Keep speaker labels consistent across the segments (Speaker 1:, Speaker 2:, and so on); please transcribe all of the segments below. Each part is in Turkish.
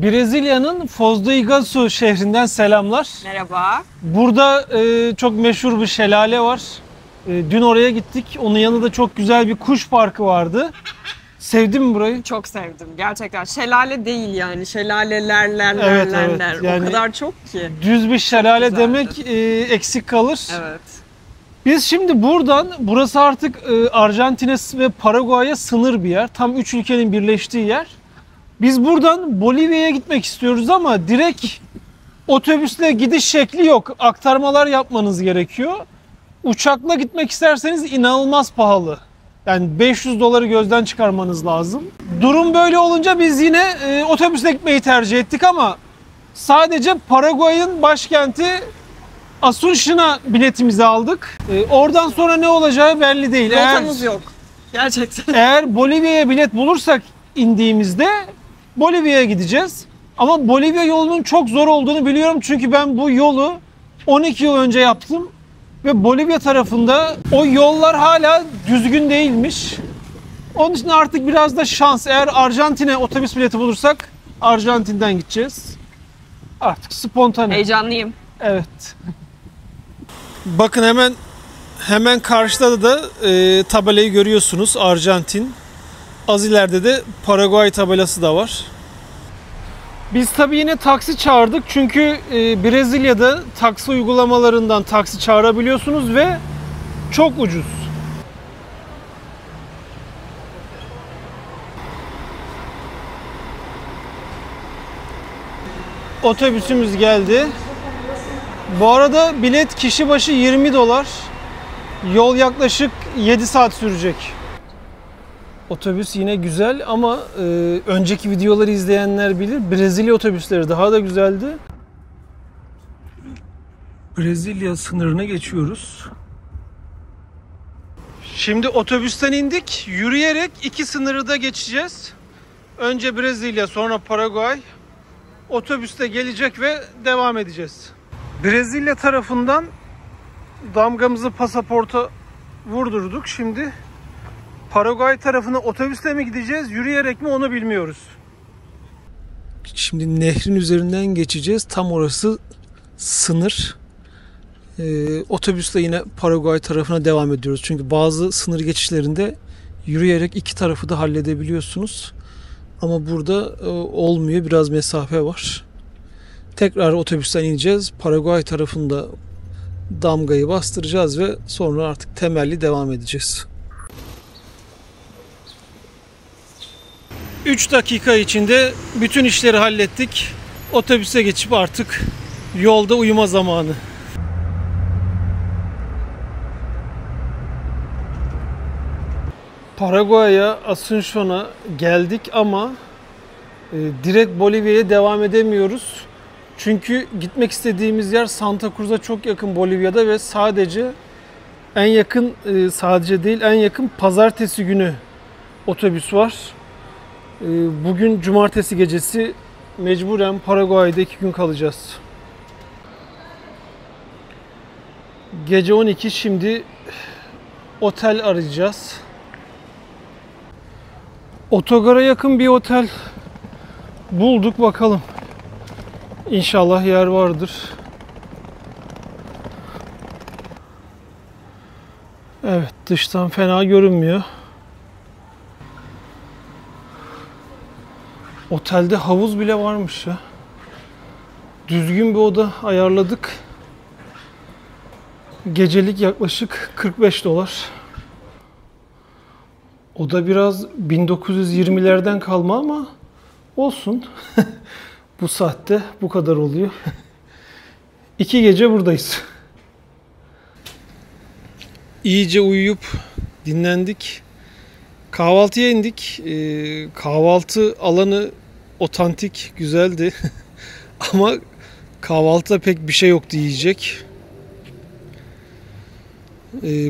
Speaker 1: Brezilya'nın Foz do Iguaçu şehrinden selamlar.
Speaker 2: Merhaba.
Speaker 1: Burada çok meşhur bir şelale var. Dün oraya gittik. Onun yanında çok güzel bir kuş parkı vardı. Sevdin mi burayı?
Speaker 2: Çok sevdim. Gerçekten şelale değil yani. Şelaleler.
Speaker 1: Evet. Yani
Speaker 2: o kadar çok ki.
Speaker 1: Düz bir şelale
Speaker 2: güzeldi.
Speaker 1: demek eksik kalır.
Speaker 2: Evet.
Speaker 1: Biz şimdi buradan, burası artık Arjantin'e ve Paraguay'a sınır bir yer. Tam 3 ülkenin birleştiği yer. Biz buradan Bolivya'ya gitmek istiyoruz ama direkt otobüsle gidiş şekli yok. Aktarmalar yapmanız gerekiyor. Uçakla gitmek isterseniz inanılmaz pahalı. Yani 500 doları gözden çıkarmanız lazım. Durum böyle olunca biz yine otobüsle gitmeyi tercih ettik ama sadece Paraguay'ın başkenti Asunción'a biletimizi aldık. Oradan sonra ne olacağı belli değil.
Speaker 2: Rotamız yok. Gerçekten.
Speaker 1: Eğer Bolivya'ya bilet bulursak indiğimizde Bolivya'ya gideceğiz. Ama Bolivya yolunun çok zor olduğunu biliyorum çünkü ben bu yolu 12 yıl önce yaptım. Ve Bolivya tarafında o yollar hala düzgün değilmiş. Onun için artık biraz da şans. Eğer Arjantin'e otobüs bileti bulursak Arjantin'den gideceğiz. Artık spontane.
Speaker 2: Heyecanlıyım.
Speaker 1: Evet. Bakın hemen karşıda da tabelayı görüyorsunuz. Arjantin. Az ileride de Paraguay tabelası da var. Biz tabii yine taksi çağırdık çünkü Brezilya'da taksi uygulamalarından taksi çağırabiliyorsunuz ve çok ucuz. Otobüsümüz geldi. Bu arada bilet kişi başı 20 dolar. Yol yaklaşık 7 saat sürecek. Otobüs yine güzel ama önceki videoları izleyenler bilir. Brezilya otobüsleri daha da güzeldi. Brezilya sınırına geçiyoruz. Şimdi otobüsten indik. Yürüyerek iki sınırı da geçeceğiz. Önce Brezilya, sonra Paraguay. Otobüste gelecek ve devam edeceğiz. Brezilya tarafından damgamızı pasaporta vurdurduk. Şimdi Paraguay tarafına otobüsle mi gideceğiz, yürüyerek mi onu bilmiyoruz. Şimdi nehrin üzerinden geçeceğiz. Tam orası sınır. Otobüsle yine Paraguay tarafına devam ediyoruz. Çünkü bazı sınır geçişlerinde yürüyerek iki tarafı da halledebiliyorsunuz. Ama burada olmuyor. Biraz mesafe var. Tekrar otobüsten ineceğiz. Paraguay tarafında damgayı bastıracağız ve sonra artık temelli devam edeceğiz. 3 dakika içinde bütün işleri hallettik. Otobüse geçip artık yolda uyuma zamanı. Paraguay'a, Asunción'a geldik ama direkt Bolivya'ya devam edemiyoruz. Çünkü gitmek istediğimiz yer Santa Cruz'a çok yakın Bolivya'da ve en yakın pazartesi günü otobüs var. Bugün cumartesi gecesi mecburen Paraguay'da 2 gün kalacağız. Gece 12, şimdi otel arayacağız. Otogara yakın bir otel bulduk, bakalım. İnşallah yer vardır. Evet, dıştan fena görünmüyor. Otelde havuz bile varmış ya. Düzgün bir oda ayarladık. Gecelik yaklaşık 45 dolar. Oda biraz 1920'lerden kalma ama olsun. Bu saatte bu kadar oluyor. 2 gece buradayız. İyice uyuyup dinlendik. Kahvaltıya indik. Kahvaltı alanı otantik, güzeldi. Ama kahvaltıda pek bir şey yoktu yiyecek.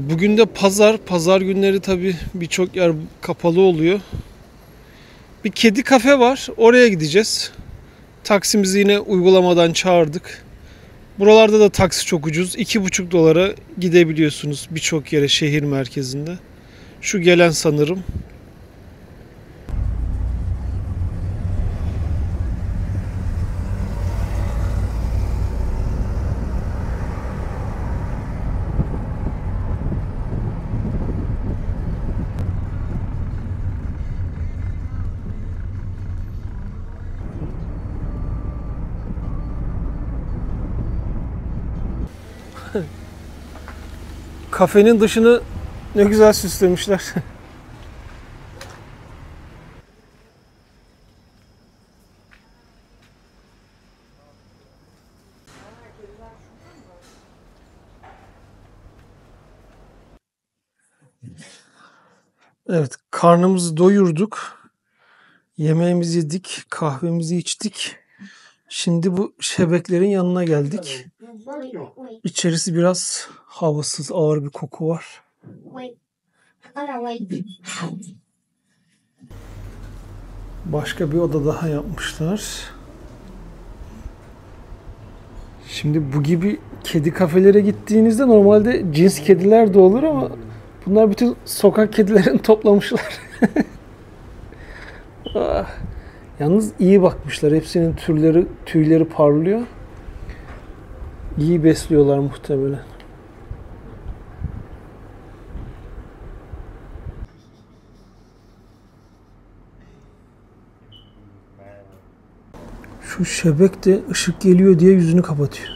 Speaker 1: Bugün de pazar günleri tabii birçok yer kapalı oluyor. Bir kedi kafe var, oraya gideceğiz. Taksimizi yine uygulamadan çağırdık. Buralarda da taksi çok ucuz. 2,5 dolara gidebiliyorsunuz birçok yere şehir merkezinde. Şu gelen sanırım. Kafenin dışını ne güzel süslemişler. Evet, karnımızı doyurduk. Yemeğimizi yedik, kahvemizi içtik. Şimdi bu şebeklerin yanına geldik. İçerisi biraz havasız, ağır bir koku var. Başka bir oda daha yapmışlar. Şimdi bu gibi kedi kafelere gittiğinizde normalde cins kediler de olur ama bunlar bütün sokak kedilerini toplamışlar. Ah. Yalnız iyi bakmışlar. Hepsinin tüyleri parlıyor. İyi besliyorlar muhtemelen. Şu şebek de ışık geliyor diye yüzünü kapatıyor.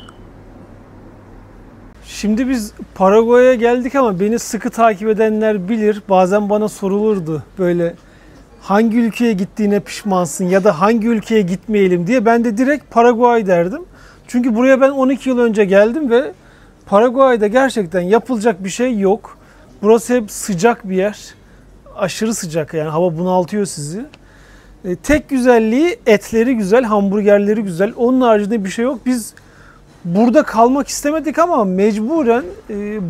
Speaker 1: Şimdi biz Paraguay'a geldik ama beni sıkı takip edenler bilir. Bazen bana sorulurdu böyle hangi ülkeye gittiğine pişmansın ya da hangi ülkeye gitmeyelim diye. Ben de direkt Paraguay derdim. Çünkü buraya ben 12 yıl önce geldim ve Paraguay'da gerçekten yapılacak bir şey yok. Burası hep sıcak bir yer. Aşırı sıcak yani hava bunaltıyor sizi. Tek güzelliği etleri güzel, hamburgerleri güzel. Onun haricinde bir şey yok. Biz burada kalmak istemedik ama mecburen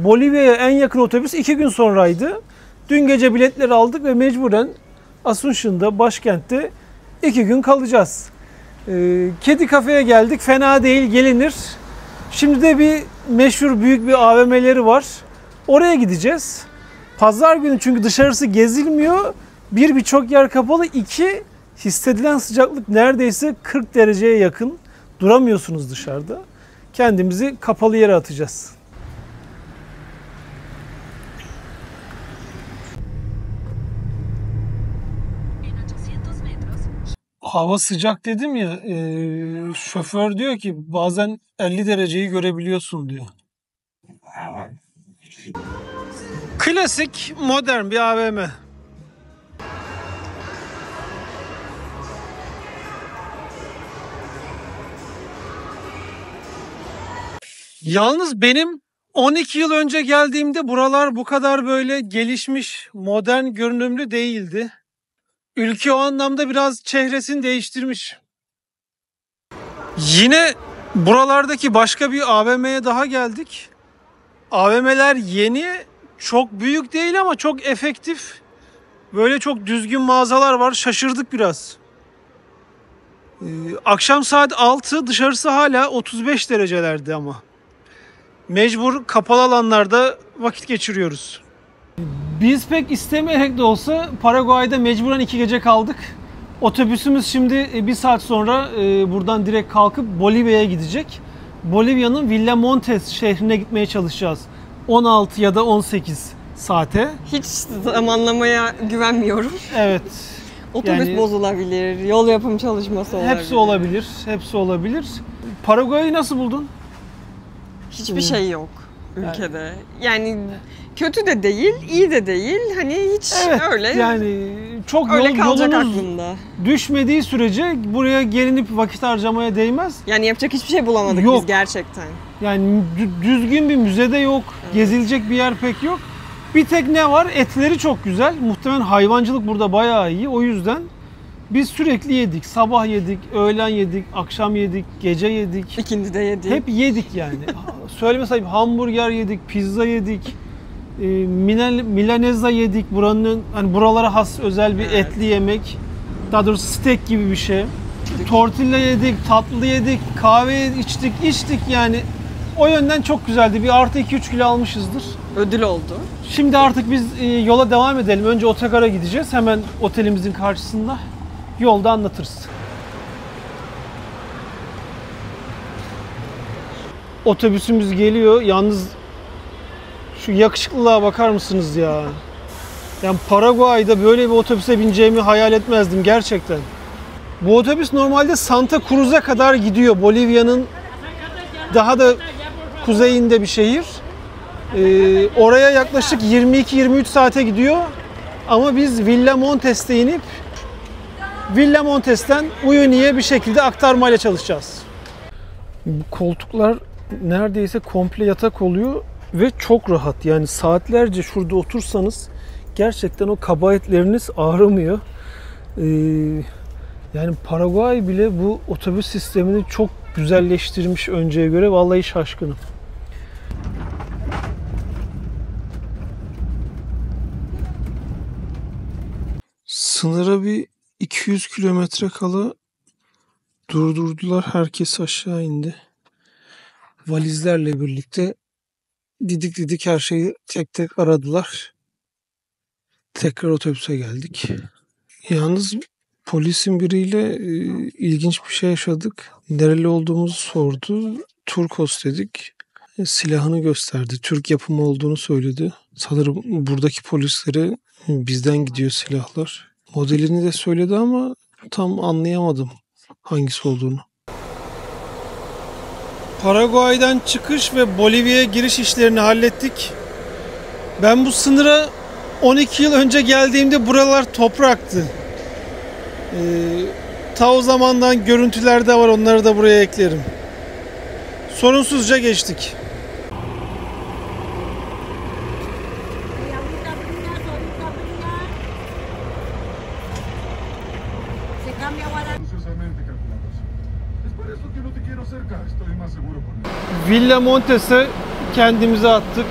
Speaker 1: Bolivya'ya en yakın otobüs 2 gün sonraydı. Dün gece biletleri aldık ve mecburen Asunción'da, başkentte 2 gün kalacağız. Kedi kafeye geldik. Fena değil, gelinir. Şimdi de bir meşhur büyük bir AVM'leri var. Oraya gideceğiz. Pazar günü çünkü dışarısı gezilmiyor. Birçok yer kapalı. 2, hissedilen sıcaklık neredeyse 40 dereceye yakın. Duramıyorsunuz dışarıda. Kendimizi kapalı yere atacağız. Hava sıcak dedim ya, şoför diyor ki bazen 50 dereceyi görebiliyorsun diyor. Klasik modern bir AVM. Yalnız benim 12 yıl önce geldiğimde buralar bu kadar böyle gelişmiş, modern görünümlü değildi. Ülke o anlamda biraz çehresini değiştirmiş. Yine buralardaki başka bir AVM'ye daha geldik. AVM'ler yeni, çok büyük değil ama çok efektif. Böyle çok düzgün mağazalar var. Şaşırdık biraz. Akşam saat 6, dışarısı hala 35 derecelerde ama. Mecbur kapalı alanlarda vakit geçiriyoruz. Biz pek istemeyerek de olsa Paraguay'da mecburen 2 gece kaldık. Otobüsümüz şimdi 1 saat sonra buradan direkt kalkıp Bolivya'ya gidecek. Bolivya'nın Villamontes şehrine gitmeye çalışacağız. 16 ya da 18 saate.
Speaker 2: Hiç zamanlamaya güvenmiyorum.
Speaker 1: Evet.
Speaker 2: Otobüs
Speaker 1: yani,
Speaker 2: bozulabilir, yol yapım çalışması olabilir.
Speaker 1: Hepsi olabilir, hepsi olabilir. Paraguay'ı nasıl buldun?
Speaker 2: Hiçbir şey yok ülkede. Yani kötü de değil, iyi de değil. Hani hiç öyle.
Speaker 1: Yani çok
Speaker 2: öyle kalacak
Speaker 1: yolunuz
Speaker 2: aklımda.
Speaker 1: Düşmediği sürece buraya gelinip vakit harcamaya değmez.
Speaker 2: Yani yapacak hiçbir şey bulamadık
Speaker 1: Yok.
Speaker 2: biz gerçekten.
Speaker 1: Yani düzgün bir müzede yok. Evet. Gezilecek bir yer pek yok. Bir tek ne var? Etleri çok güzel. Muhtemelen hayvancılık burada bayağı iyi. O yüzden biz sürekli yedik. Sabah yedik, öğlen yedik, akşam yedik, gece yedik.
Speaker 2: İkindi de yedik.
Speaker 1: Hep yedik yani. Söyleme sahip hamburger yedik, pizza yedik. Milanesa yedik. Buranın hani buralara has özel bir etli yemek. Daha doğrusu steak gibi bir şey. Tortilla yedik, tatlı yedik, kahve içtik yani. O yönden çok güzeldi. Bir artı 2-3 kilo almışızdır.
Speaker 2: Ödül oldu.
Speaker 1: Şimdi artık biz yola devam edelim. Önce otogara gideceğiz. Hemen otelimizin karşısında. Yolda anlatırız. Otobüsümüz geliyor. Yalnız şu yakışıklılığa bakar mısınız ya? Yani Paraguay'da böyle bir otobüse bineceğimi hayal etmezdim gerçekten. Bu otobüs normalde Santa Cruz'a kadar gidiyor. Bolivya'nın daha da kuzeyinde bir şehir. Oraya yaklaşık 22-23 saate gidiyor. Ama biz Villa Montes'te inip Villa Montes'ten Uyuni'ye bir şekilde aktarmayla çalışacağız. Bu koltuklar neredeyse komple yatak oluyor ve çok rahat. Yani saatlerce şurada otursanız gerçekten o kaba etleriniz ağrımıyor. Yani Paraguay bile bu otobüs sistemini çok güzelleştirmiş önceye göre. Vallahi şaşkınım. Sınıra bir 200 kilometre kala durdurdular. Herkes aşağı indi. Valizlerle birlikte didik didik her şeyi tek tek aradılar. Tekrar otobüse geldik. Yalnız polisin biriyle ilginç bir şey yaşadık. Nereli olduğumuzu sordu. Turkos dedik. Silahını gösterdi. Türk yapımı olduğunu söyledi. Sanırım buradaki polislere bizden gidiyor silahlar. Modelini de söyledi ama tam anlayamadım hangisi olduğunu. Paraguay'dan çıkış ve Bolivya'ya giriş işlerini hallettik. Ben bu sınıra 12 yıl önce geldiğimde buralar topraktı. Ta o zamandan görüntüler de var, onları da buraya eklerim. Sorunsuzca geçtik. Villa Montes'e kendimize attık.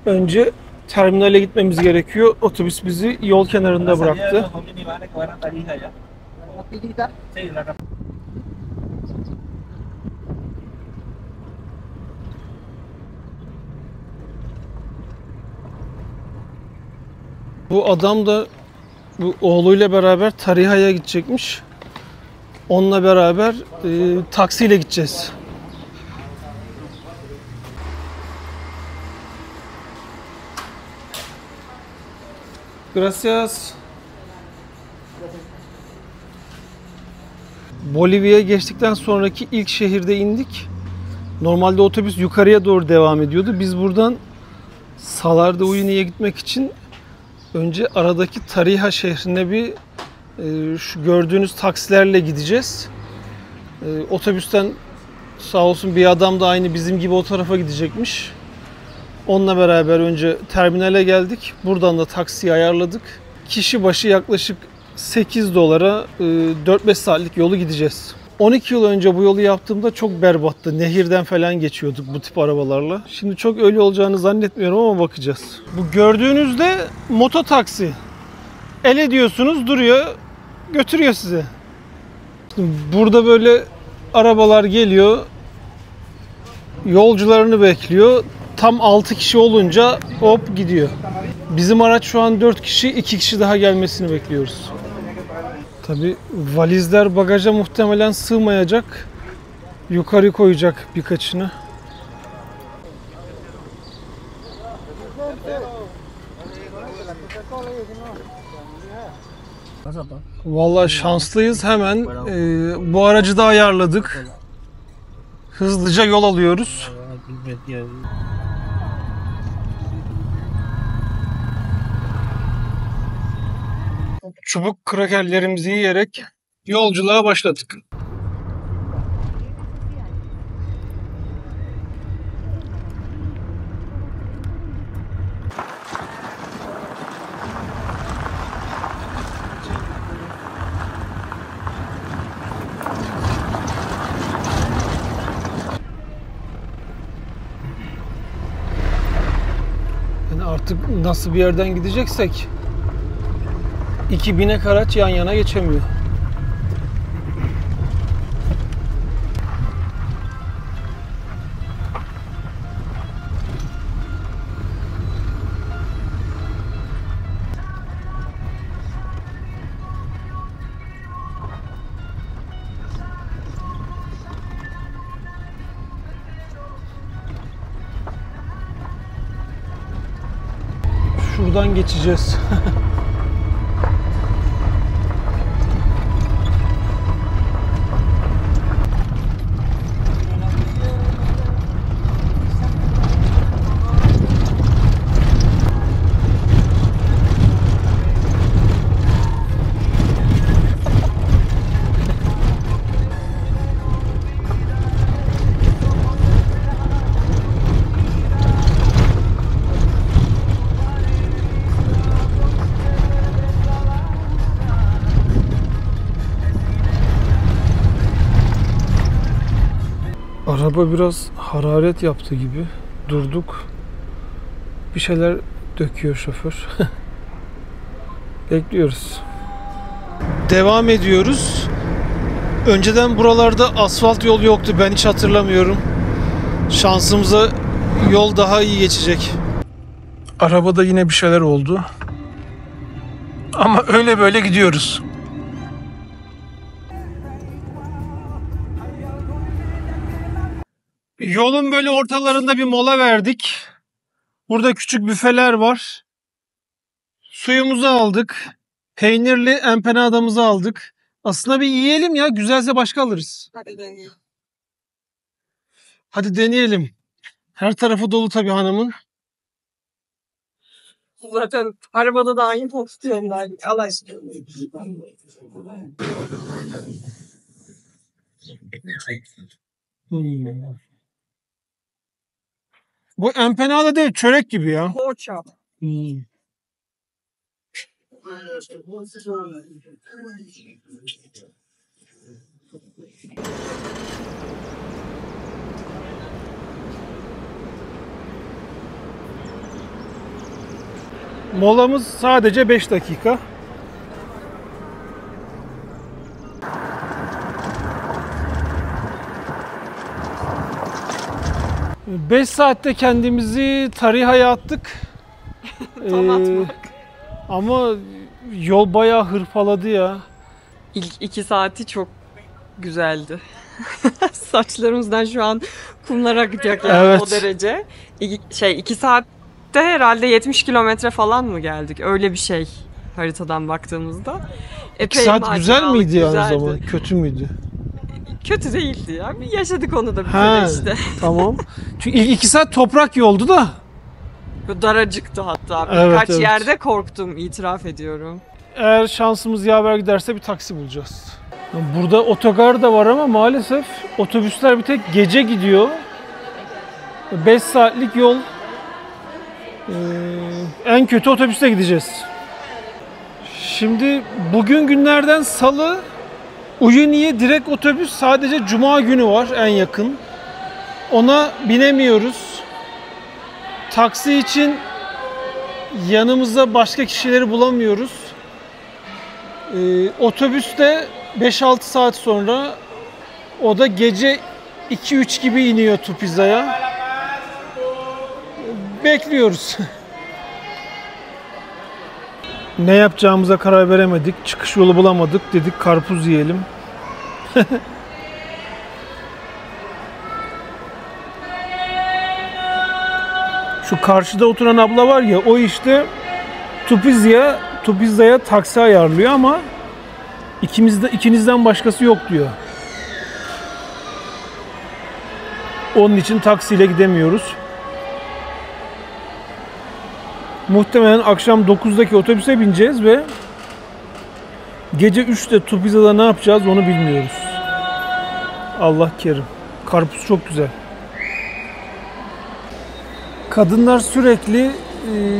Speaker 1: Önce terminale gitmemiz gerekiyor. Otobüs bizi yol kenarında bıraktı. Bu adam da bu oğluyla beraber Tariha'ya gidecekmiş. Onunla beraber taksiyle gideceğiz. Gracias. Bolivya'ya geçtikten sonraki ilk şehirde indik. Normalde otobüs yukarıya doğru devam ediyordu. Biz buradan Salar de Uyuni'ye gitmek için önce aradaki Tarija şehrine bir şu gördüğünüz taksilerle gideceğiz. Otobüsten sağ olsun bir adam da aynı bizim gibi o tarafa gidecekmiş. Onunla beraber önce terminale geldik. Buradan da taksiyi ayarladık. Kişi başı yaklaşık 8 dolara 4-5 saatlik yolu gideceğiz. 12 yıl önce bu yolu yaptığımda çok berbattı. Nehirden falan geçiyorduk bu tip arabalarla. Şimdi çok öyle olacağını zannetmiyorum ama bakacağız. Bu gördüğünüzde moto taksi. El ediyorsunuz, duruyor, götürüyor sizi. Burada böyle arabalar geliyor, yolcularını bekliyor. Tam 6 kişi olunca hop gidiyor. Bizim araç şu an 4 kişi, 2 kişi daha gelmesini bekliyoruz. Tabii valizler bagaja muhtemelen sığmayacak. Yukarı koyacak birkaçını. Vallahi şanslıyız, hemen bu aracı da ayarladık. Hızlıca yol alıyoruz. Çubuk krakerlerimizi yiyerek yolculuğa başladık. Yani artık nasıl bir yerden gideceksek 2000'e araç yan yana geçemiyor. Şuradan geçeceğiz. Araba biraz hararet yaptı gibi. Durduk. Bir şeyler döküyor şoför. Bekliyoruz. Devam ediyoruz. Önceden buralarda asfalt yol yoktu. Ben hiç hatırlamıyorum. Şansımıza yol daha iyi geçecek. Arabada yine bir şeyler oldu. Ama öyle böyle gidiyoruz. Yolun böyle ortalarında bir mola verdik. Burada küçük büfeler var. Suyumuzu aldık. Peynirli empanadamızı aldık. Aslında bir yiyelim ya. Güzelse başka alırız.
Speaker 2: Hadi deneyelim.
Speaker 1: Hadi deneyelim. Her tarafı dolu tabii hanımın.
Speaker 2: Zaten arabada da aynı pozisyonlar. Allah aşkına.
Speaker 1: Bu empanada değil, çörek gibi ya.
Speaker 2: Poğaça.
Speaker 1: Molamız sadece 5 dakika. Beş saatte kendimizi tarihe attık.
Speaker 2: Tam atmak.
Speaker 1: Ama yol bayağı hırpaladı ya.
Speaker 2: İlk 2 saati çok güzeldi. Saçlarımızdan şu an kumlar akacak yani
Speaker 1: Evet.
Speaker 2: o derece. 2 saatte herhalde 70 kilometre falan mı geldik? Öyle bir şey haritadan baktığımızda.
Speaker 1: 2 saat güzel miydi ya o
Speaker 2: güzeldi.
Speaker 1: zaman? Kötü müydü?
Speaker 2: Kötü değildi ya. Bir yaşadık onu da bir
Speaker 1: Ha,
Speaker 2: kere işte.
Speaker 1: tamam. Çünkü ilk 2 saat toprak yoldu da.
Speaker 2: Bu daracıktı hatta.
Speaker 1: Evet,
Speaker 2: Birkaç
Speaker 1: evet.
Speaker 2: yerde korktum, itiraf ediyorum.
Speaker 1: Eğer şansımız yaver giderse bir taksi bulacağız. Burada otogar da var ama maalesef otobüsler bir tek gece gidiyor. 5 saatlik yol. En kötü otobüste gideceğiz. Şimdi bugün günlerden salı. Uyuni'ye direkt otobüs sadece cuma günü var en yakın. Ona binemiyoruz. Taksi için yanımızda başka kişileri bulamıyoruz. Otobüste 5-6 saat sonra, o da gece 2-3 gibi iniyor Tupiza'ya. Bekliyoruz. Ne yapacağımıza karar veremedik. Çıkış yolu bulamadık. Dedik karpuz yiyelim. Şu karşıda oturan abla var ya, o işte Tupiza'ya taksi ayarlıyor ama ikinizden başkası yok diyor. Onun için taksiyle gidemiyoruz. Muhtemelen akşam 9'daki otobüse bineceğiz ve gece 3'te Tupiza'da ne yapacağız onu bilmiyoruz. Allah kerim. Karpuz çok güzel. Kadınlar sürekli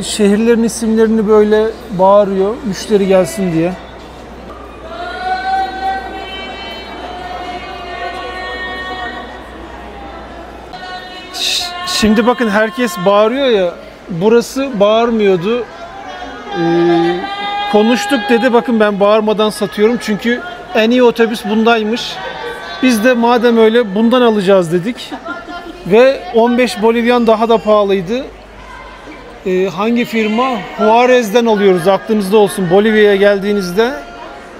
Speaker 1: şehirlerin isimlerini böyle bağırıyor, müşteri gelsin diye. Şimdi bakın, herkes bağırıyor ya, burası bağırmıyordu. Konuştuk dedi, bakın ben bağırmadan satıyorum çünkü en iyi otobüs bundaymış. Biz de madem öyle bundan alacağız dedik. Ve 15 Bolivyan daha da pahalıydı. Hangi firma? Juarez'den alıyoruz, aklınızda olsun. Bolivya'ya geldiğinizde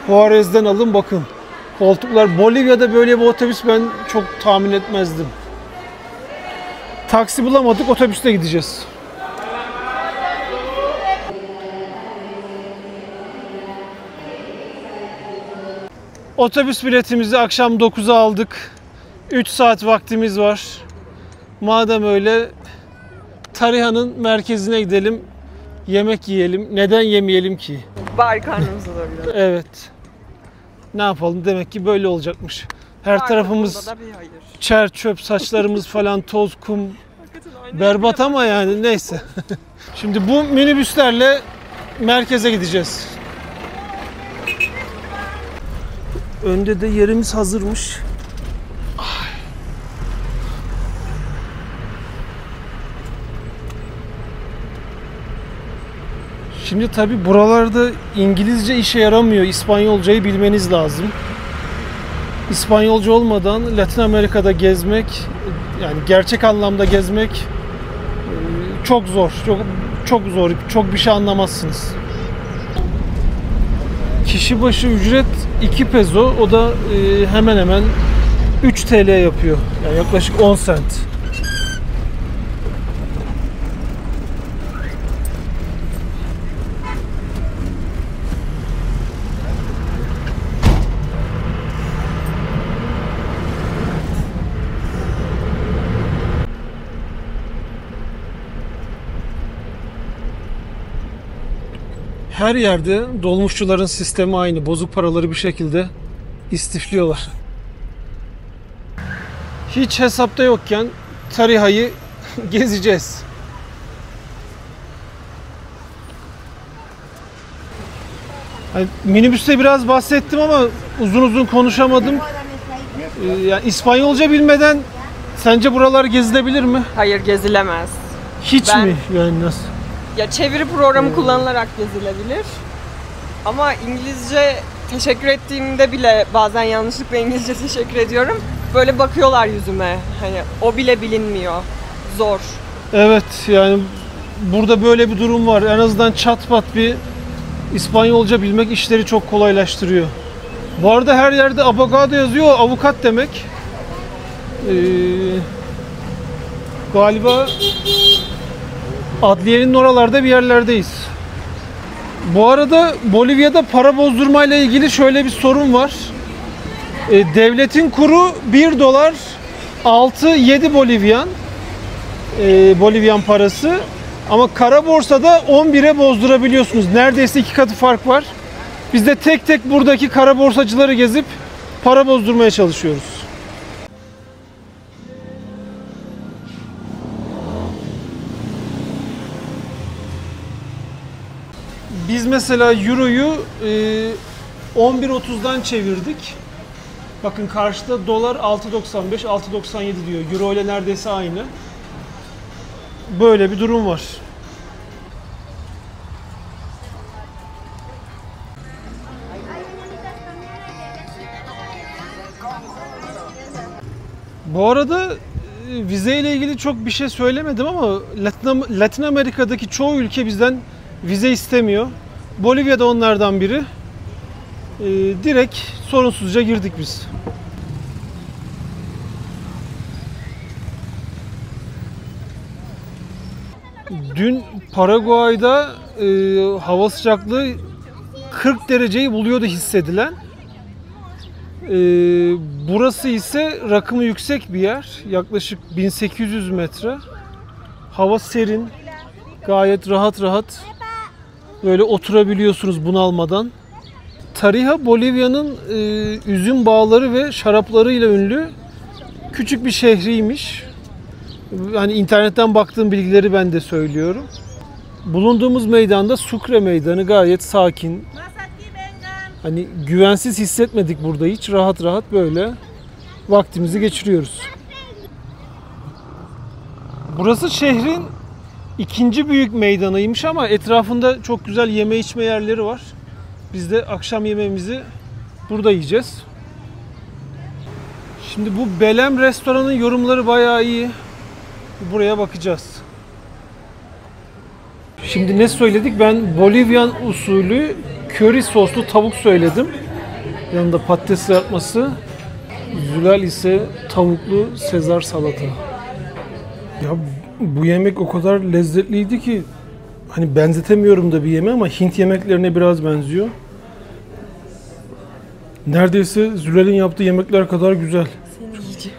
Speaker 1: Juarez'den alın, bakın. Koltuklar, Bolivya'da böyle bir otobüs ben çok tahmin etmezdim. Taksi bulamadık, otobüste gideceğiz. Otobüs biletimizi akşam 9'a aldık. 3 saat vaktimiz var. Madem öyle Tariha'nın merkezine gidelim. Yemek yiyelim. Neden yemeyelim ki?
Speaker 2: Bari karnımızı doyuralım.
Speaker 1: Evet. Ne yapalım? Demek ki böyle olacakmış. Her tarafımız
Speaker 2: Da bir hayır.
Speaker 1: çer çöp, saçlarımız falan toz, kum.
Speaker 2: Hakikaten aynı
Speaker 1: Berbat ama yani neyse. Şimdi bu minibüslerle merkeze gideceğiz. Önde de yerimiz hazırmış. Şimdi tabii buralarda İngilizce işe yaramıyor. İspanyolcayı bilmeniz lazım. İspanyolca olmadan Latin Amerika'da gezmek, yani gerçek anlamda gezmek çok zor. Çok zor. Çok bir şey anlamazsınız. Kişi başı ücret 2 peso. O da hemen hemen 3 TL yapıyor. Yani yaklaşık 10 sent. Her yerde dolmuşçuların sistemi aynı. Bozuk paraları bir şekilde istifliyorlar. Hiç hesapta yokken Tariha'yı gezeceğiz. Yani minibüste biraz bahsettim ama uzun uzun konuşamadım. Yani İspanyolca bilmeden sence buralar gezilebilir mi?
Speaker 2: Hayır, gezilemez.
Speaker 1: Hiç mi? Yani nasıl?
Speaker 2: Ya çeviri programı kullanılarak gezilebilir. Ama İngilizce teşekkür ettiğimde bile bazen yanlışlıkla İngilizce teşekkür ediyorum. Böyle bakıyorlar yüzüme. Hani o bile bilinmiyor. Zor.
Speaker 1: Evet, yani burada böyle bir durum var. En azından çat pat bir İspanyolca bilmek işleri çok kolaylaştırıyor. Bu arada her yerde abogado yazıyor. Avukat demek. Galiba adliyenin oralarda bir yerlerdeyiz. Bu arada Bolivya'da para bozdurmayla ilgili şöyle bir sorun var. Devletin kuru 1 dolar 6-7 Bolivyan. Bolivyan parası. Ama kara borsada 11'e bozdurabiliyorsunuz. Neredeyse 2 katı fark var. Biz de tek tek buradaki kara borsacıları gezip para bozdurmaya çalışıyoruz. Biz mesela Euro'yu 11.30'dan çevirdik. Bakın karşıda dolar 6.95, 6.97 diyor. Euro ile neredeyse aynı. Böyle bir durum var. Bu arada vize ile ilgili çok bir şey söylemedim ama Latin Amerika'daki çoğu ülke bizden vize istemiyor. Bolivya da onlardan biri. Direkt sorunsuzca girdik biz. Dün Paraguay'da hava sıcaklığı 40 dereceyi buluyordu hissedilen. Burası ise rakımı yüksek bir yer. Yaklaşık 1800 metre. Hava serin. Gayet rahat böyle oturabiliyorsunuz bunalmadan. Tarija, Bolivya'nın üzüm bağları ve şaraplarıyla ünlü küçük bir şehriymiş. Yani internetten baktığım bilgileri ben de söylüyorum. Bulunduğumuz meydanda Sucre Meydanı, gayet sakin. Hani güvensiz hissetmedik burada hiç. Rahat böyle vaktimizi geçiriyoruz. Burası şehrin ikinci büyük meydanıymış ama etrafında çok güzel yeme içme yerleri var. Biz de akşam yemeğimizi burada yiyeceğiz. Şimdi bu Belem restoranın yorumları bayağı iyi. Buraya bakacağız. Şimdi ne söyledik? Ben Bolivyan usulü köri soslu tavuk söyledim. Yanında patates kızartması. Zülal ise tavuklu Sezar salata. Ya bu yemek o kadar lezzetliydi ki hani benzetemiyorum da bir yemeğe ama Hint yemeklerine biraz benziyor. Neredeyse Zülal'in yaptığı yemekler kadar güzel.
Speaker 2: Seni yiyeceğim.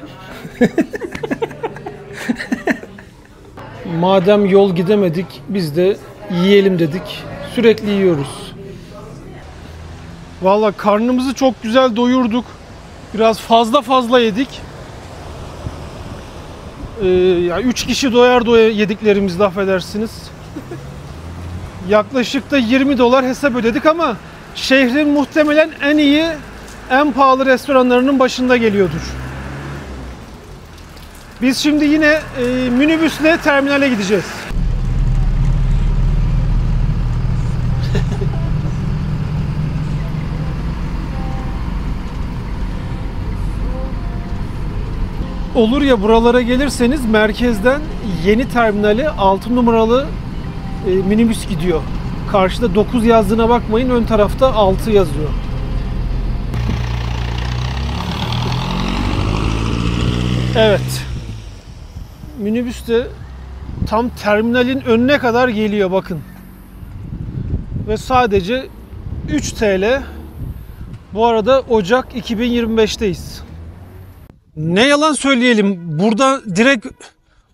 Speaker 1: Madem yol gidemedik, biz de yiyelim dedik. Sürekli yiyoruz. Vallahi karnımızı çok güzel doyurduk. Biraz fazla yedik. Ya 3 kişi doyar yediklerimizle, affedersiniz. Yaklaşık da 20 dolar hesap ödedik ama şehrin muhtemelen en iyi, en pahalı restoranlarının başında geliyordur. Biz şimdi yine minibüsle terminale gideceğiz. olur ya buralara gelirseniz merkezden yeni terminale 6 numaralı minibüs gidiyor. Karşıda 9 yazdığına bakmayın, ön tarafta 6 yazıyor. Evet. Minibüs de tam terminalin önüne kadar geliyor bakın. Ve sadece 3 TL. Bu arada Ocak 2025'teyiz. Ne yalan söyleyelim, burada direkt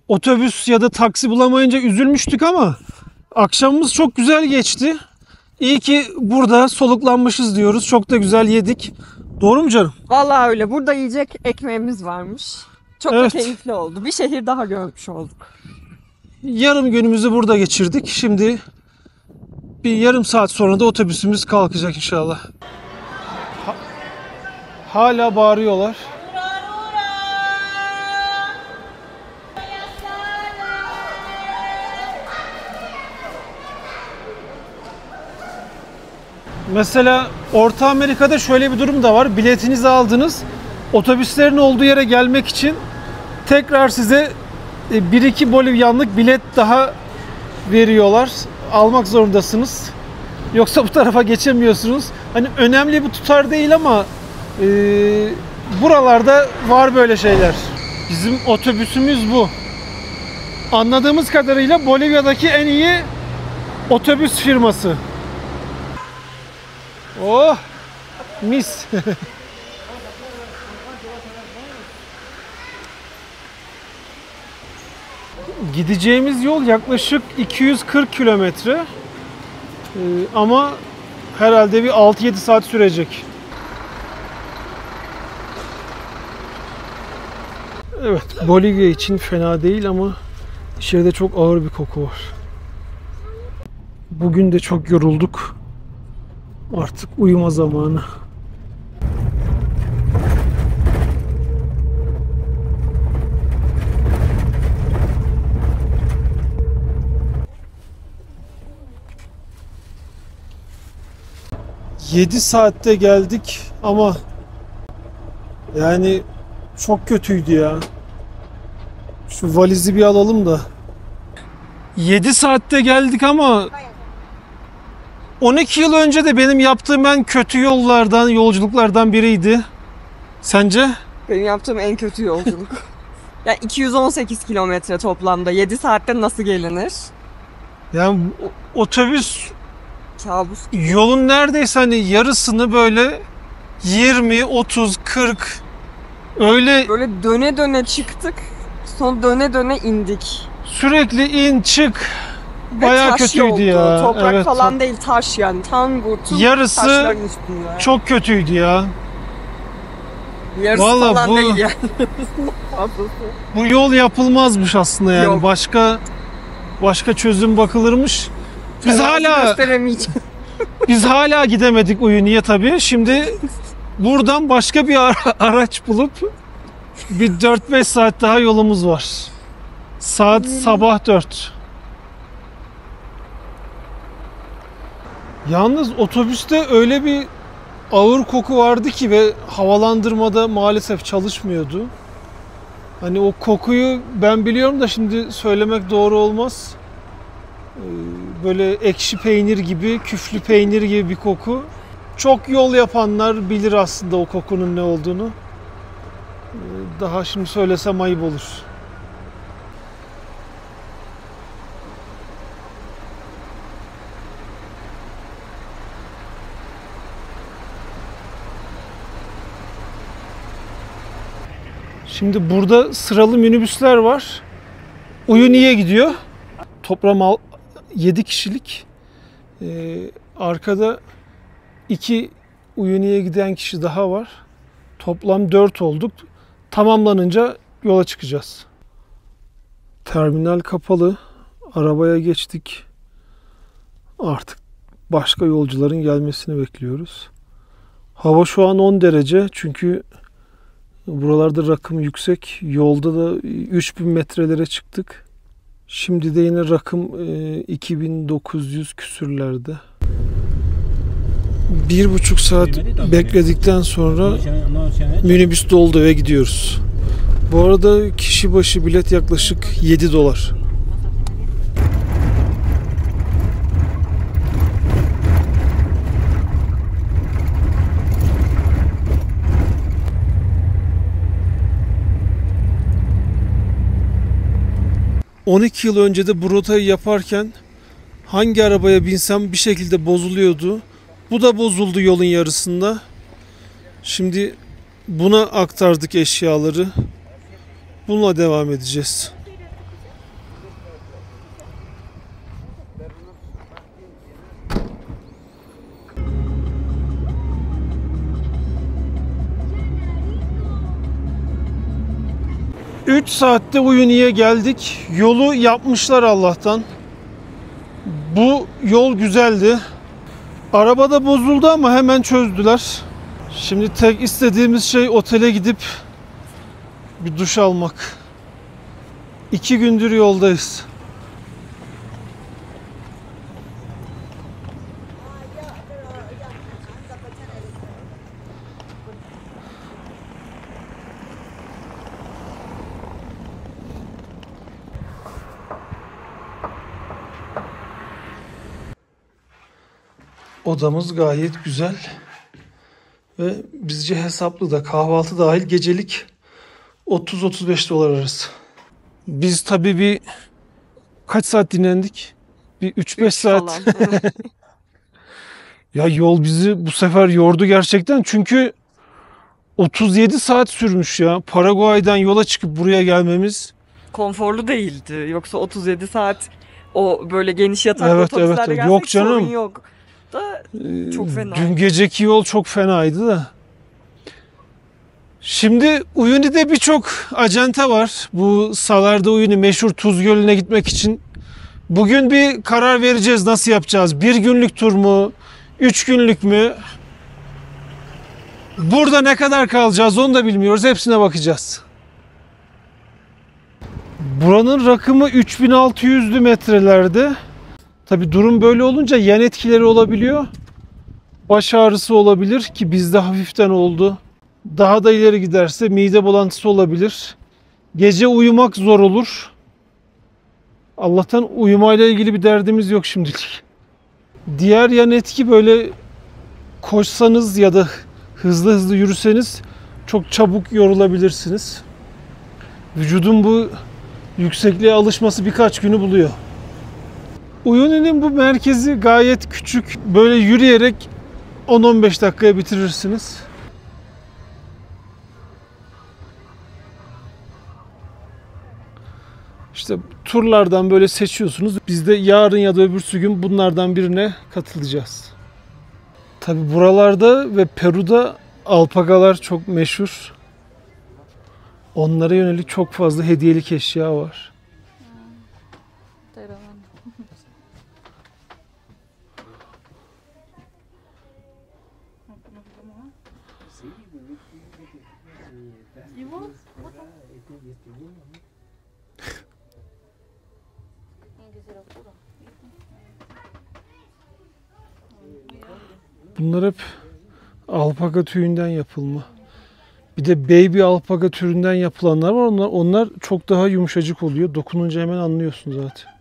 Speaker 1: otobüs ya da taksi bulamayınca üzülmüştük ama akşamımız çok güzel geçti. İyi ki burada soluklanmışız diyoruz. Çok da güzel yedik. Doğru mu canım?
Speaker 2: Vallahi öyle. Burada yiyecek ekmeğimiz varmış. Çok
Speaker 1: Evet.
Speaker 2: da keyifli oldu. Bir şehir daha görmüş olduk.
Speaker 1: Yarım günümüzü burada geçirdik. Şimdi bir yarım saat sonra da otobüsümüz kalkacak inşallah. Hala bağırıyorlar. Mesela Orta Amerika'da şöyle bir durum da var. Biletinizi aldınız. Otobüslerin olduğu yere gelmek için tekrar size 1-2 Bolivyanlık bilet daha veriyorlar. Almak zorundasınız. Yoksa bu tarafa geçemiyorsunuz. Hani önemli bir tutar değil ama buralarda var böyle şeyler. Bizim otobüsümüz bu. Anladığımız kadarıyla Bolivya'daki en iyi otobüs firması. Oh! Mis! Gideceğimiz yol yaklaşık 240 kilometre. Ama herhalde bir 6-7 saat sürecek. Evet, Bolivya için fena değil ama içeride çok ağır bir koku var. Bugün de çok yorulduk. Artık uyuma zamanı. Yedi saatte geldik ama yani çok kötüydü ya. Şu valizi bir alalım da. 7 saatte geldik ama 12 yıl önce de benim yaptığım en kötü yolculuklardan biriydi. Sence?
Speaker 2: Benim yaptığım en kötü yolculuk. Yani 218 kilometre toplamda. 7 saatte nasıl gelinir?
Speaker 1: Yani otobüs
Speaker 2: Kabus.
Speaker 1: yolun neredeyse hani yarısını böyle 20, 30, 40 öyle
Speaker 2: Böyle döne döne çıktık. Sonra döne döne indik.
Speaker 1: sürekli in çık.
Speaker 2: Ve
Speaker 1: Bayağı
Speaker 2: taş
Speaker 1: kötüydü
Speaker 2: yoldu.
Speaker 1: ya.
Speaker 2: Toprak
Speaker 1: Evet,
Speaker 2: falan değil, taş yani. Tangur, tüm
Speaker 1: yarısı
Speaker 2: taşların üstünde.
Speaker 1: çok kötüydü ya.
Speaker 2: Yarısı
Speaker 1: Vallahi
Speaker 2: falan
Speaker 1: bu-
Speaker 2: değil yani. Fazlası.
Speaker 1: Bu yol yapılmazmış aslında yani.
Speaker 2: Yok.
Speaker 1: Başka çözüm bakılırmış. Biz
Speaker 2: Terazi
Speaker 1: hala
Speaker 2: gösteremeyeceğim.
Speaker 1: Biz hala gidemedik Uyuni'ye tabii. Şimdi buradan başka bir araç bulup bir 4-5 saat daha yolumuz var. Saat sabah 4. Yalnız otobüste öyle bir ağır koku vardı ki ve havalandırmada maalesef çalışmıyordu. Hani o kokuyu ben biliyorum da şimdi söylemek doğru olmaz. Böyle ekşi peynir gibi, küflü peynir gibi bir koku. Çok yol yapanlar bilir aslında o kokunun ne olduğunu. Daha şimdi söylesem ayıp olur. Şimdi burada sıralı minibüsler var. Uyuni'ye gidiyor. Toplam 7 kişilik. Arkada 2 Uyuni'ye giden kişi daha var. Toplam 4 olduk. Tamamlanınca yola çıkacağız. Terminal kapalı. Arabaya geçtik. Artık başka yolcuların gelmesini bekliyoruz. Hava şu an 10 derece çünkü buralarda rakım yüksek. Yolda da 3000 metrelere çıktık. Şimdi de yine rakım 2900 küsürlerde. 1,5 saat bekledikten sonra minibüs doldu ve gidiyoruz. Bu arada kişi başı bilet yaklaşık 7 dolar. ...12 yıl önce de bu rotayı yaparken... ...hangi arabaya binsem bir şekilde bozuluyordu. Bu da bozuldu yolun yarısında. Şimdi buna aktardık eşyaları. Bununla devam edeceğiz. Üç saatte Uyuni'ye geldik. Yolu yapmışlar Allah'tan. Bu yol güzeldi. Araba da bozuldu ama hemen çözdüler. Şimdi tek istediğimiz şey otele gidip bir duş almak. 2 gündür yoldayız. Odamız gayet güzel ve bizce hesaplı da, kahvaltı dahil gecelik 30-35 dolar arası. Biz tabii bir kaç saat dinlendik? Bir 3-5 saat. Ya yol bizi bu sefer yordu gerçekten, çünkü 37 saat sürmüş ya. Paraguay'dan yola çıkıp buraya gelmemiz.
Speaker 2: Konforlu değildi. Yoksa 37 saat o böyle geniş yataklı
Speaker 1: Evet,
Speaker 2: otobüslerde
Speaker 1: evet.
Speaker 2: gelsek
Speaker 1: Yok canım.
Speaker 2: sorun yok. Da çok fena.
Speaker 1: Dün geceki yol çok fenaydı da. Şimdi Uyuni'de birçok acente var. Bu Salar de Uyuni meşhur Tuz Gölü'ne gitmek için. Bugün bir karar vereceğiz, nasıl yapacağız? 1 günlük tur mu? 3 günlük mü? Burada ne kadar kalacağız onu da bilmiyoruz. Hepsine bakacağız. Buranın rakımı 3600'lü metrelerde. Tabi durum böyle olunca yan etkileri olabiliyor. Baş ağrısı olabilir ki bizde hafiften oldu. Daha da ileri giderse mide bulantısı olabilir. Gece uyumak zor olur. Allah'tan uyumayla ilgili bir derdimiz yok şimdilik. Diğer yan etki, böyle koşsanız ya da hızlı hızlı yürüseniz çok çabuk yorulabilirsiniz. Vücudun bu yüksekliğe alışması birkaç günü buluyor. Uyuni'nin bu merkezi gayet küçük. Böyle yürüyerek 10-15 dakikaya bitirirsiniz. İşte turlardan böyle seçiyorsunuz. Biz de yarın ya da öbürsü gün bunlardan birine katılacağız. Tabi buralarda ve Peru'da alpakalar çok meşhur. Onlara yönelik çok fazla hediyelik eşya var. Bunlar hep alpaka tüyünden yapılma. Bir de baby alpaka türünden yapılanlar var. Onlar çok daha yumuşacık oluyor. Dokununca hemen anlıyorsun zaten.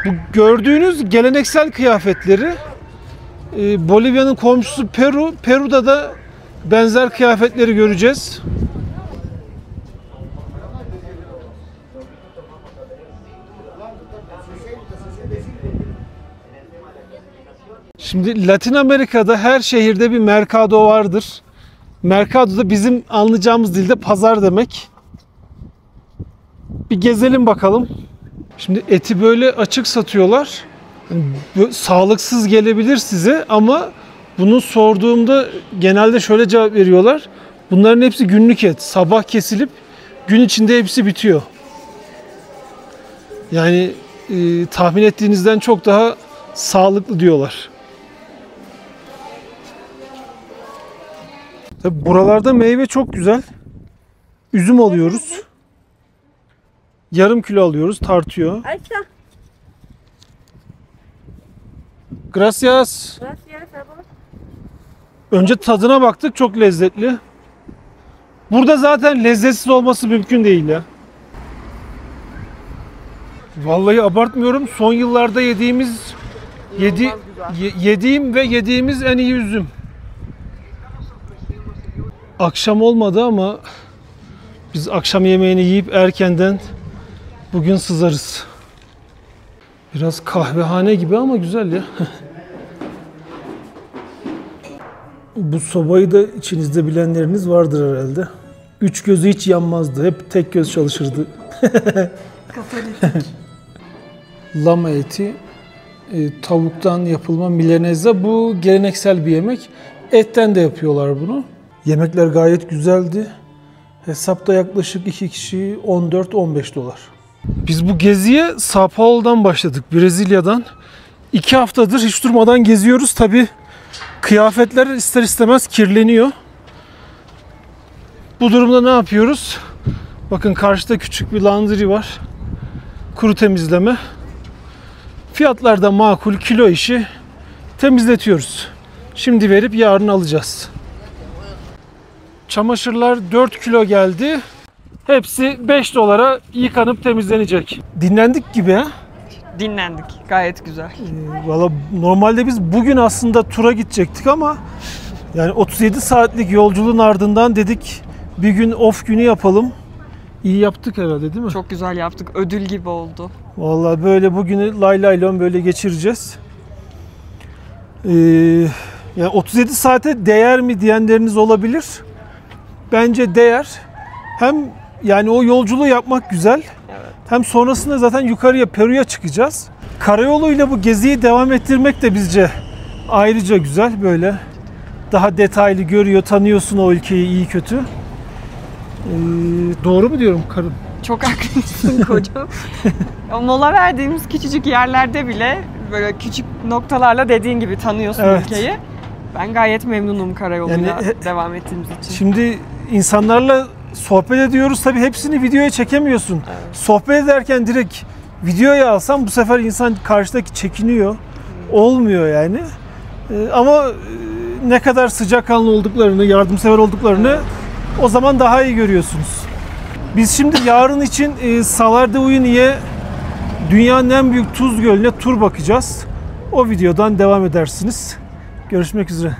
Speaker 1: Bu gördüğünüz geleneksel kıyafetleri Bolivya'nın komşusu Peru. Peru'da da benzer kıyafetleri göreceğiz. Şimdi Latin Amerika'da her şehirde bir mercado vardır. Mercado da bizim anlayacağımız dilde pazar demek. Bir gezelim bakalım. Şimdi eti böyle açık satıyorlar. Yani sağlıksız gelebilir size ama bunu sorduğumda genelde şöyle cevap veriyorlar. Bunların hepsi günlük et. Sabah kesilip gün içinde hepsi bitiyor. Yani tahmin ettiğinizden çok daha sağlıklı diyorlar. Tabii buralarda meyve çok güzel. Üzüm alıyoruz. Yarım kilo alıyoruz, tartıyor.
Speaker 3: Ahí está.
Speaker 1: Gracias.
Speaker 3: Gracias a vos.
Speaker 1: Önce tadına baktık, çok lezzetli. Burada zaten lezzetsiz olması mümkün değil ya. Vallahi abartmıyorum. Son yıllarda yediğimiz en iyi üzüm. Akşam olmadı ama biz akşam yemeğini yiyip erkenden bugün sızarız. Biraz kahvehane gibi ama güzel ya. Bu sobayı da içinizde bilenleriniz vardır herhalde. Üç gözü hiç yanmazdı. Hep tek göz çalışırdı. Lama eti, tavuktan yapılma milaneza. Bu geleneksel bir yemek. Etten de yapıyorlar bunu. Yemekler gayet güzeldi. Hesapta yaklaşık 2 kişi 14-15 dolar. Biz bu geziye São Paulo'dan başladık, Brezilya'dan. 2 haftadır hiç durmadan geziyoruz. Tabii kıyafetler ister istemez kirleniyor. Bu durumda ne yapıyoruz? Bakın karşıda küçük bir laundry var. Kuru temizleme. Fiyatlar da makul, kilo işi. Temizletiyoruz. Şimdi verip yarın alacağız. Çamaşırlar 4 kilo geldi. Hepsi 5 dolara yıkanıp temizlenecek. Dinlendik gibi ha?
Speaker 2: Dinlendik. Gayet güzel.
Speaker 1: Valla normalde biz bugün aslında tura gidecektik ama yani 37 saatlik yolculuğun ardından dedik bir gün off günü yapalım. İyi yaptık herhalde değil mi?
Speaker 2: Çok güzel yaptık. Ödül gibi oldu.
Speaker 1: Vallahi böyle bugünü lay lay lon böyle geçireceğiz. Yani 37 saate değer mi diyenleriniz olabilir. Bence değer. Hem yani o yolculuğu yapmak güzel.
Speaker 2: Evet.
Speaker 1: Hem sonrasında zaten yukarıya Peru'ya çıkacağız. Karayoluyla bu geziyi devam ettirmek de bizce ayrıca güzel böyle. Daha detaylı görüyor, tanıyorsun o ülkeyi iyi kötü. Doğru mu diyorum karım?
Speaker 2: Çok haklısın kocam. O mola verdiğimiz küçücük yerlerde bile böyle küçük noktalarla dediğin gibi tanıyorsun
Speaker 1: Evet.
Speaker 2: ülkeyi. Ben gayet memnunum karayoluyla
Speaker 1: Yani,
Speaker 2: devam ettiğimiz için.
Speaker 1: Şimdi insanlarla sohbet ediyoruz. Tabii hepsini videoya çekemiyorsun.
Speaker 2: Evet.
Speaker 1: Sohbet ederken direkt videoya alsam bu sefer insan karşıdaki çekiniyor. Olmuyor yani. Ama ne kadar sıcakkanlı olduklarını, yardımsever olduklarını o zaman daha iyi görüyorsunuz. Biz şimdi yarın için Salar de Uyuni'ye, dünyanın en büyük tuz gölüne tur bakacağız. O videodan devam edersiniz. Görüşmek üzere.